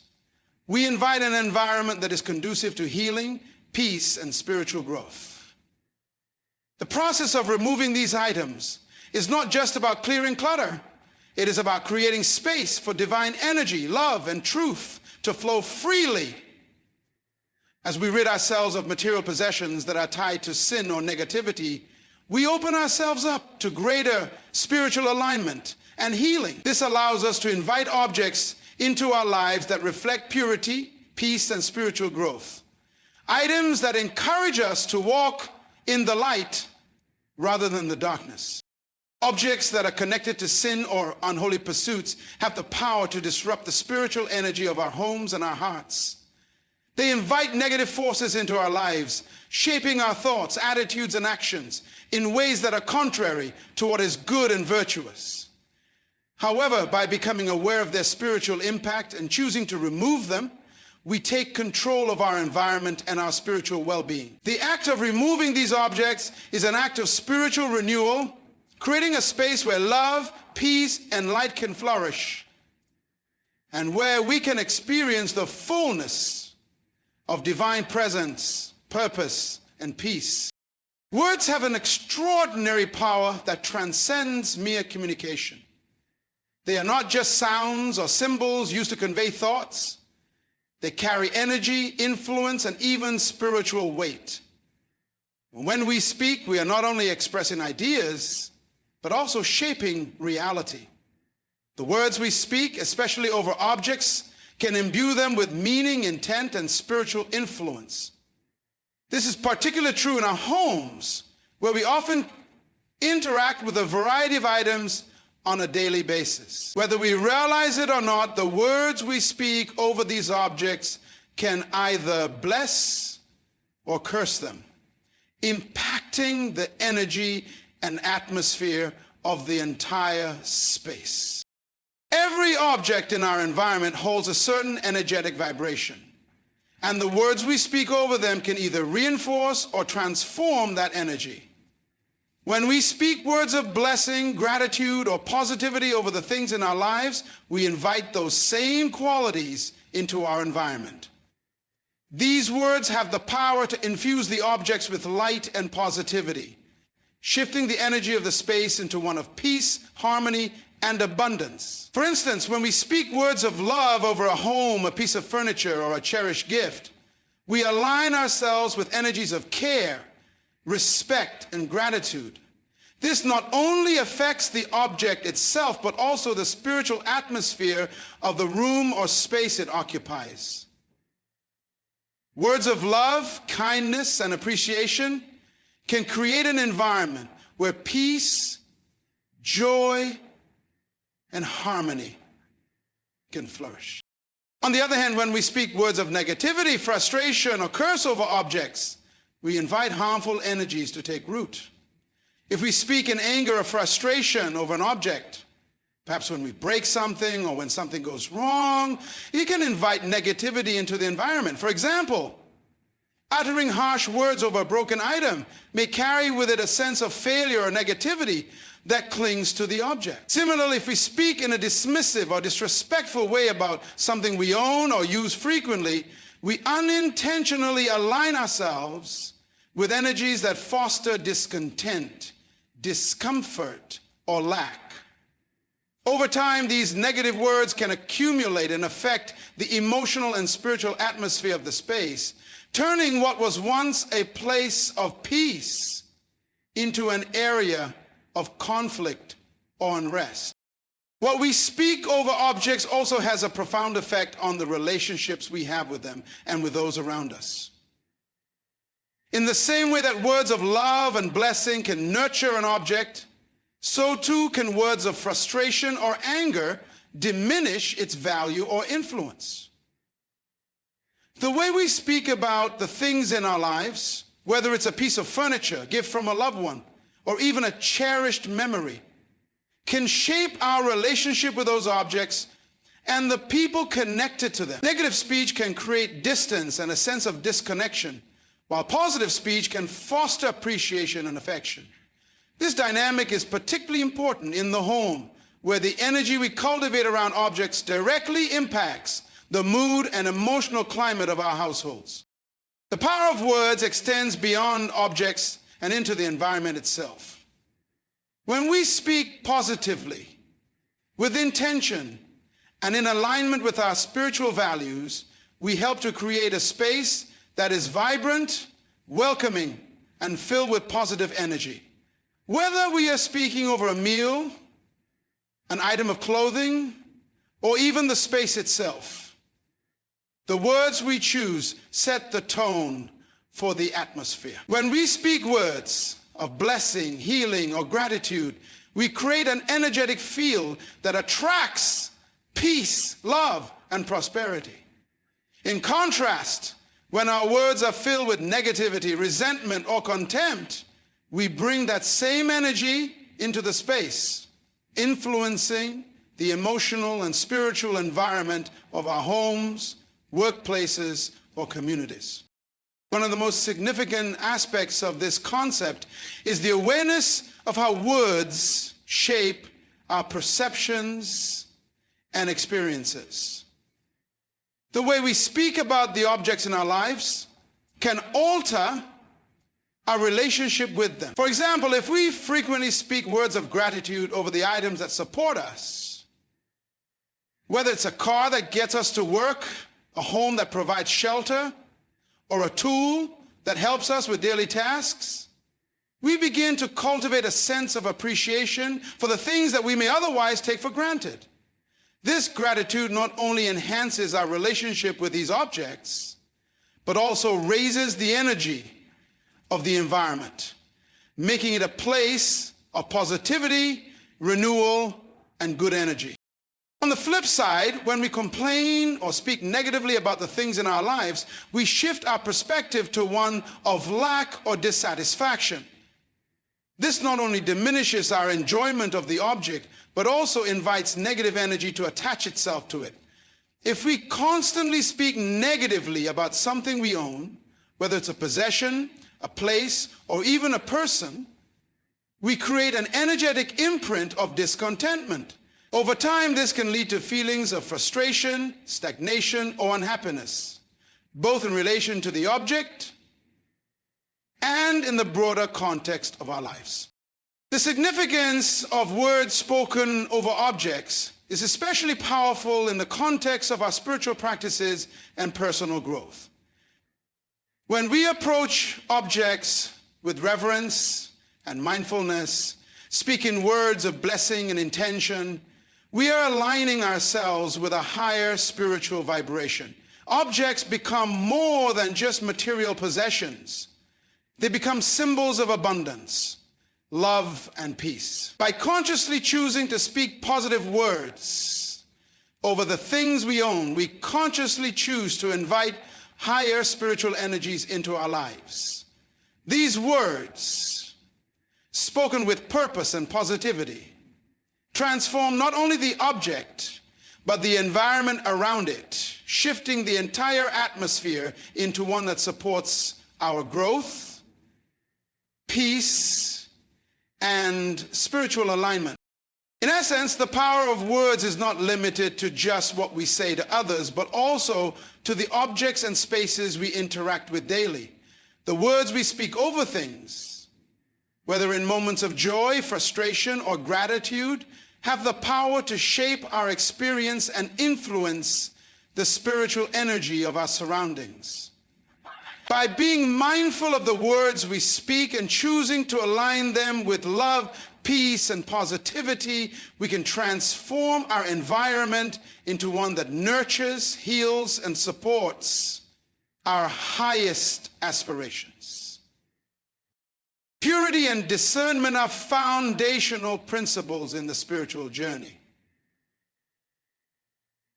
we invite an environment that is conducive to healing, peace, and spiritual growth. The process of removing these items is not just about clearing clutter. It is about creating space for divine energy, love, and truth to flow freely. As we rid ourselves of material possessions that are tied to sin or negativity, we open ourselves up to greater spiritual alignment and healing. This allows us to invite objects into our lives that reflect purity, peace, and spiritual growth. Items that encourage us to walk in the light rather than the darkness. Objects that are connected to sin or unholy pursuits have the power to disrupt the spiritual energy of our homes and our hearts. They invite negative forces into our lives, shaping our thoughts, attitudes, and actions in ways that are contrary to what is good and virtuous. However, by becoming aware of their spiritual impact and choosing to remove them, we take control of our environment and our spiritual well-being. The act of removing these objects is an act of spiritual renewal, creating a space where love, peace, and light can flourish, and where we can experience the fullness of divine presence, purpose, and peace. Words have an extraordinary power that transcends mere communication. They are not just sounds or symbols used to convey thoughts. They carry energy, influence, and even spiritual weight. When we speak, we are not only expressing ideas, but also shaping reality. The words we speak, especially over objects, can imbue them with meaning, intent, and spiritual influence. This is particularly true in our homes, where we often interact with a variety of items on a daily basis. Whether we realize it or not, the words we speak over these objects can either bless or curse them, impacting the energy and atmosphere of the entire space. Every object in our environment holds a certain energetic vibration, and the words we speak over them can either reinforce or transform that energy. When we speak words of blessing, gratitude, or positivity over the things in our lives, we invite those same qualities into our environment. These words have the power to infuse the objects with light and positivity, shifting the energy of the space into one of peace, harmony, and abundance. For instance, when we speak words of love over a home, a piece of furniture, or a cherished gift, we align ourselves with energies of care, respect, and gratitude. This not only affects the object itself, but also the spiritual atmosphere of the room or space it occupies. Words of love, kindness, and appreciation can create an environment where peace, joy, and harmony can flourish. On the other hand, when we speak words of negativity, frustration, or curse over objects, we invite harmful energies to take root. If we speak in anger or frustration over an object, perhaps when we break something or when something goes wrong, it can invite negativity into the environment. For example, uttering harsh words over a broken item may carry with it a sense of failure or negativity that clings to the object. Similarly, if we speak in a dismissive or disrespectful way about something we own or use frequently, we unintentionally align ourselves with energies that foster discontent, discomfort, or lack. Over time, these negative words can accumulate and affect the emotional and spiritual atmosphere of the space, turning what was once a place of peace into an area of conflict or unrest. What we speak over objects also has a profound effect on the relationships we have with them and with those around us. In the same way that words of love and blessing can nurture an object, so too can words of frustration or anger diminish its value or influence. The way we speak about the things in our lives, whether it's a piece of furniture, a gift from a loved one, or even a cherished memory, can shape our relationship with those objects and the people connected to them. Negative speech can create distance and a sense of disconnection, while positive speech can foster appreciation and affection. This dynamic is particularly important in the home, where the energy we cultivate around objects directly impacts the mood and emotional climate of our households. The power of words extends beyond objects and into the environment itself. When we speak positively, with intention, and in alignment with our spiritual values, we help to create a space that is vibrant, welcoming, and filled with positive energy. Whether we are speaking over a meal, an item of clothing, or even the space itself, the words we choose set the tone for the atmosphere. When we speak words of blessing, healing, or gratitude, We create an energetic field that attracts peace, love, and prosperity. In contrast, when our words are filled with negativity, resentment, or contempt, we bring that same energy into the space, influencing the emotional and spiritual environment of our homes, workplaces, or communities. One of the most significant aspects of this concept is the awareness of how words shape our perceptions and experiences. The way we speak about the objects in our lives can alter our relationship with them. For example, if we frequently speak words of gratitude over the items that support us, whether it's a car that gets us to work, a home that provides shelter, or a tool that helps us with daily tasks, we begin to cultivate a sense of appreciation for the things that we may otherwise take for granted. This gratitude not only enhances our relationship with these objects, but also raises the energy of the environment, making it a place of positivity, renewal, and good energy. On the flip side, when we complain or speak negatively about the things in our lives, we shift our perspective to one of lack or dissatisfaction. This not only diminishes our enjoyment of the object, but also invites negative energy to attach itself to it. If we constantly speak negatively about something we own, whether it's a possession, a place, or even a person, we create an energetic imprint of discontentment. Over time, this can lead to feelings of frustration, stagnation, or unhappiness, both in relation to the object and in the broader context of our lives. The significance of words spoken over objects is especially powerful in the context of our spiritual practices and personal growth. When we approach objects with reverence and mindfulness, speaking words of blessing and intention, we are aligning ourselves with a higher spiritual vibration. Objects become more than just material possessions. They become symbols of abundance, love, and peace. By consciously choosing to speak positive words over the things we own, we consciously choose to invite higher spiritual energies into our lives. These words, spoken with purpose and positivity, transform not only the object, but the environment around it, shifting the entire atmosphere into one that supports our growth, peace, and spiritual alignment. In essence, the power of words is not limited to just what we say to others, but also to the objects and spaces we interact with daily. The words we speak over things, whether in moments of joy, frustration, or gratitude, have the power to shape our experience and influence the spiritual energy of our surroundings. By being mindful of the words we speak and choosing to align them with love, peace, and positivity, we can transform our environment into one that nurtures, heals, and supports our highest aspirations. Purity and discernment are foundational principles in the spiritual journey.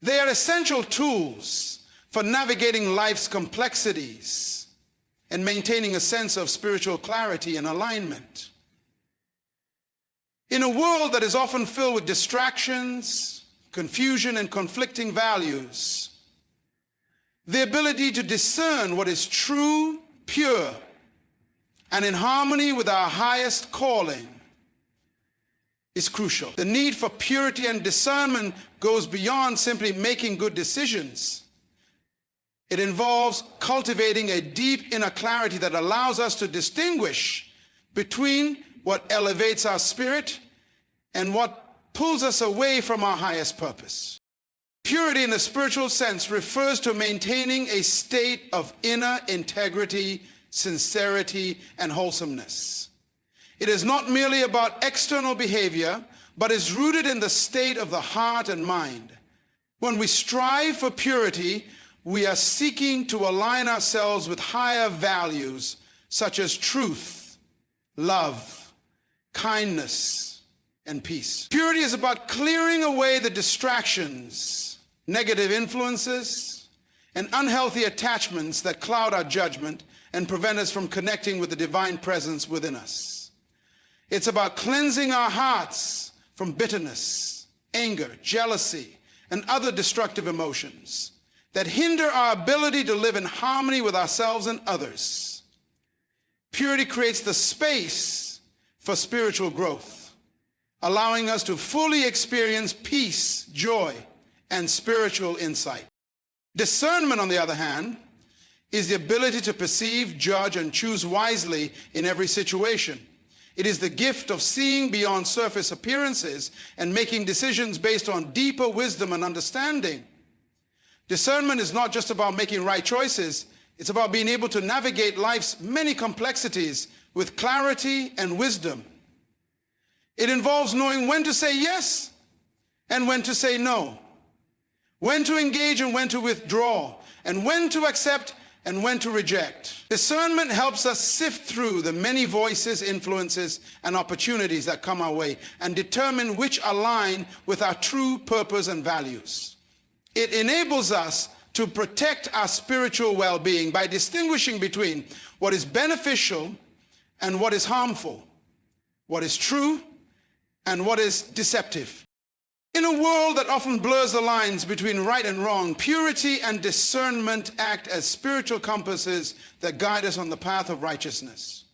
They are essential tools for navigating life's complexities and maintaining a sense of spiritual clarity and alignment. In a world that is often filled with distractions, confusion, and conflicting values, the ability to discern what is true, pure, and in harmony with our highest calling is crucial. The need for purity and discernment goes beyond simply making good decisions. It involves cultivating a deep inner clarity that allows us to distinguish between what elevates our spirit and what pulls us away from our highest purpose. Purity in the spiritual sense refers to maintaining a state of inner integrity, sincerity, and wholesomeness. It is not merely about external behavior, but is rooted in the state of the heart and mind. When we strive for purity, we are seeking to align ourselves with higher values such as truth, love, kindness, and peace. Purity is about clearing away the distractions, negative influences, and unhealthy attachments that cloud our judgment and prevent us from connecting with the divine presence within us. It's about cleansing our hearts from bitterness, anger, jealousy, and other destructive emotions that hinder our ability to live in harmony with ourselves and others. Purity creates the space for spiritual growth, allowing us to fully experience peace, joy, and spiritual insight. Discernment, on the other hand, is the ability to perceive, judge, and choose wisely in every situation. It is the gift of seeing beyond surface appearances and making decisions based on deeper wisdom and understanding. Discernment is not just about making right choices, it's about being able to navigate life's many complexities with clarity and wisdom. It involves knowing when to say yes and when to say no, when to engage and when to withdraw, and when to accept and when to reject. Discernment helps us sift through the many voices, influences, and opportunities that come our way and determine which align with our true purpose and values. It enables us to protect our spiritual well-being by distinguishing between what is beneficial and what is harmful, what is true and what is deceptive. In a world that often blurs the lines between right and wrong, purity and discernment act as spiritual compasses that guide us on the path of righteousness.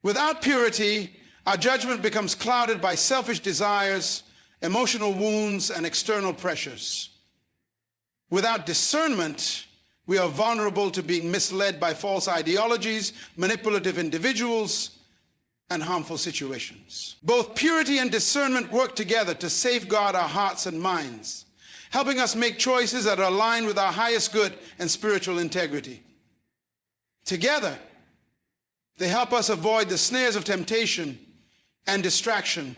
Without purity, our judgment becomes clouded by selfish desires, emotional wounds, and external pressures. Without discernment, we are vulnerable to being misled by false ideologies, manipulative individuals, and harmful situations. Both purity and discernment work together to safeguard our hearts and minds, helping us make choices that are aligned with our highest good and spiritual integrity. Together, they help us avoid the snares of temptation and distraction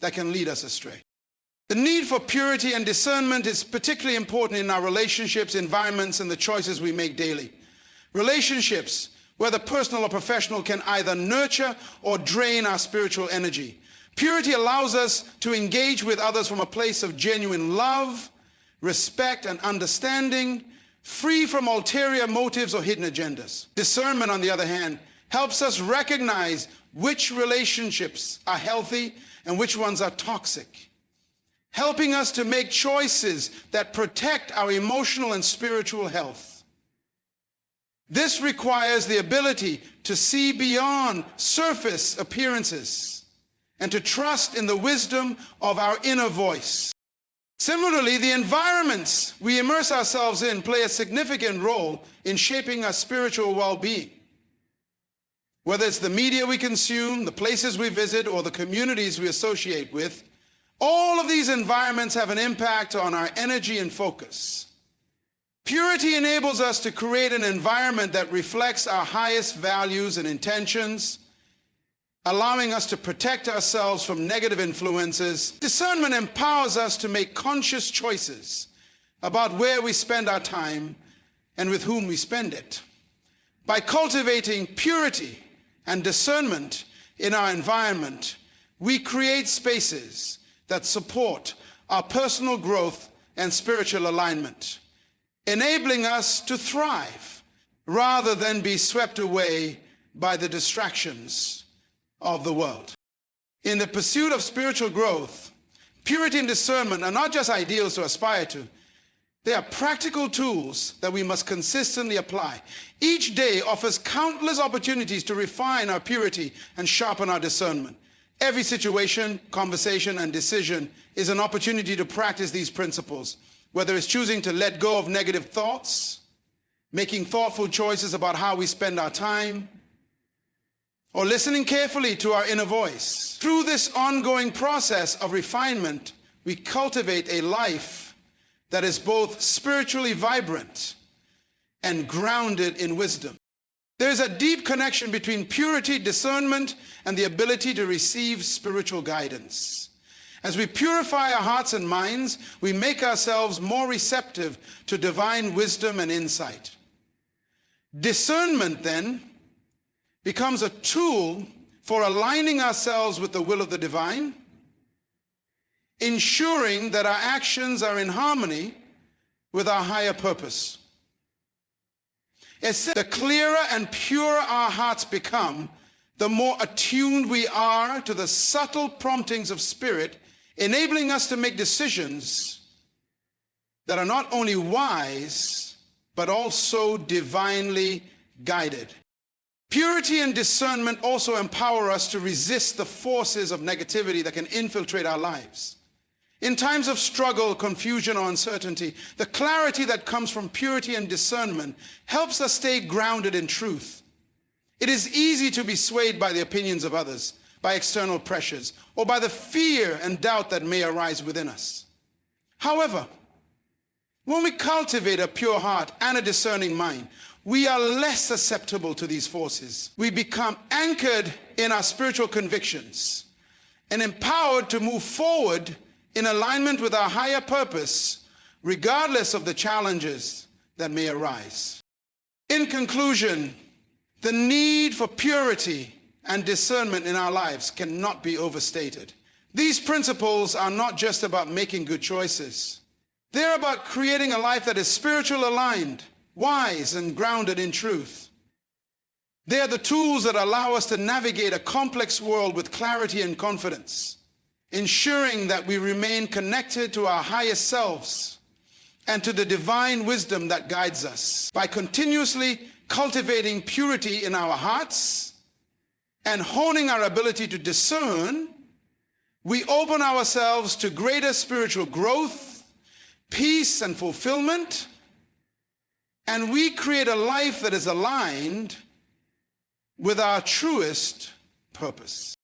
that can lead us astray. The need for purity and discernment is particularly important in our relationships, environments, and the choices we make daily. Relationships, whether personal or professional, can either nurture or drain our spiritual energy. Purity allows us to engage with others from a place of genuine love, respect, and understanding, free from ulterior motives or hidden agendas. Discernment, on the other hand, helps us recognize which relationships are healthy and which ones are toxic, helping us to make choices that protect our emotional and spiritual health. This requires the ability to see beyond surface appearances and to trust in the wisdom of our inner voice. Similarly, the environments we immerse ourselves in play a significant role in shaping our spiritual well-being. Whether it's the media we consume, the places we visit, or the communities we associate with, all of these environments have an impact on our energy and focus. Purity enables us to create an environment that reflects our highest values and intentions, allowing us to protect ourselves from negative influences. Discernment empowers us to make conscious choices about where we spend our time and with whom we spend it. By cultivating purity and discernment in our environment, we create spaces that support our personal growth and spiritual alignment, enabling us to thrive rather than be swept away by the distractions of the world. In the pursuit of spiritual growth, purity and discernment are not just ideals to aspire to. They are practical tools that we must consistently apply. Each day offers countless opportunities to refine our purity and sharpen our discernment. Every situation, conversation, and decision is an opportunity to practice these principles, whether it's choosing to let go of negative thoughts, making thoughtful choices about how we spend our time, or listening carefully to our inner voice. Through this ongoing process of refinement, we cultivate a life that is both spiritually vibrant and grounded in wisdom. There is a deep connection between purity, discernment, and the ability to receive spiritual guidance. As we purify our hearts and minds, we make ourselves more receptive to divine wisdom and insight. Discernment, then, becomes a tool for aligning ourselves with the will of the divine ensuring that our actions are in harmony with our higher purpose. The clearer and purer our hearts become, the more attuned we are to the subtle promptings of Spirit, enabling us to make decisions that are not only wise, but also divinely guided. Purity and discernment also empower us to resist the forces of negativity that can infiltrate our lives. In times of struggle, confusion, or uncertainty, the clarity that comes from purity and discernment helps us stay grounded in truth. It is easy to be swayed by the opinions of others, by external pressures, or by the fear and doubt that may arise within us. However, when we cultivate a pure heart and a discerning mind, we are less susceptible to these forces. We become anchored in our spiritual convictions and empowered to move forward in alignment with our higher purpose, regardless of the challenges that may arise. In conclusion, the need for purity and discernment in our lives cannot be overstated. These principles are not just about making good choices. They're about creating a life that is spiritually aligned, wise, and grounded in truth. They are the tools that allow us to navigate a complex world with clarity and confidence, ensuring that we remain connected to our highest selves and to the divine wisdom that guides us. By continuously cultivating purity in our hearts and honing our ability to discern, we open ourselves to greater spiritual growth, peace, and fulfillment, and we create a life that is aligned with our truest purpose.